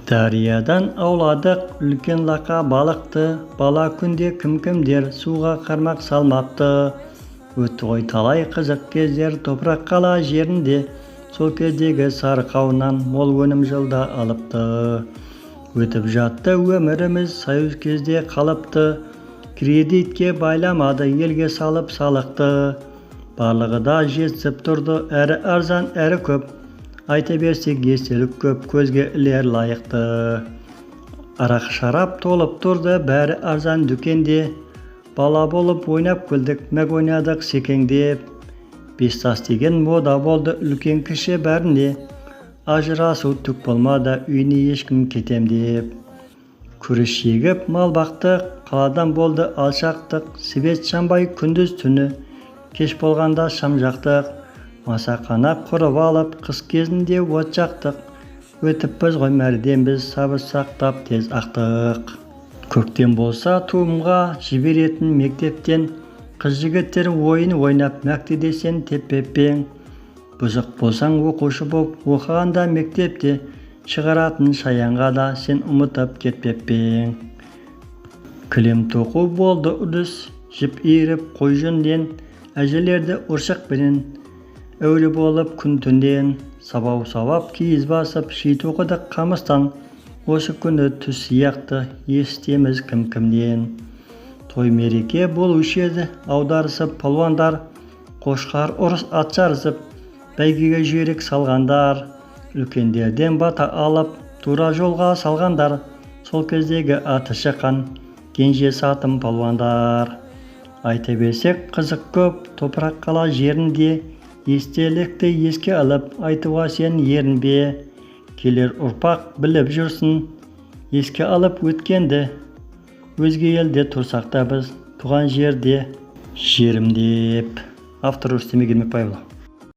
Дариядан ауладық үлкен лақа балықты, бала күнде кім-кімдер суға қармақ салмапты. Өтті ғой талай қызық кездер топырақ қала жерінде, сол кездегі сарқауынан мол өнім жылда алыпты. Өтіп жатты өміріміз союз кезде қалыпты, кредитке байламады елге салып салықты. Барлығы да жетісіп тұрды, әрі арзан, әрі көп. Айта берсек естелік көп, көзге ілер лайықты. Арақ шарап толып тұрды, бәрі арзан дүкенде. Бала болып ойнап күлдік, мәк ойнадық секеңдеп. Бес тас деген мода болды үлкен кіші бәріне. Ажырасу түк болмады, үйіне ешкім кетем деп. Күріш егіп мал бақтық, қаладан болды алшақтық. Свет жанбай күндіз түні, кеш болғанда шам жақтық. Масақана құрып алып, қыс кезінде от жақтық. Өтіппіз ғой мәрден біз, сабыр сақтап тез ақтық. Көктем болса туымға жіберетін мектептен, қыз жігіттер ойын ойнап мәкті десен теппеппен. Бұзық болсаң оқушы боп оқығанда мектепте, шығаратын шаянға да сен ұмытып кетпеппен. Кілем тоқу болды үрдіс, жіп иіріп қой жүнден, әжелерді ұршықпенен әулі болып күн түнден. Сабау сабап киіз басып ши тоқыдық қамыстан, осы күні түс сияқты естеміз кім-кімнен. Той мереке болушы еді, аударысып палуандар, қошқар ұрыс ат жарысып, бәйгеге жүйрік салғандар. Үлкендерден бата алып, тура жолға салғандар, сол кездегі аты шыққан кенже сатым палуандар. Айта берсек қызық көп, топырақ қала жерінде, естелікті еске алып, айтуға сен ерінбе. Келер ұрпақ біліп жүрсін, еске алып өткенді. Өзге елде тұрсақ та біз, туған жерде жерім деп. Автор Рустем Егембекбайұлы.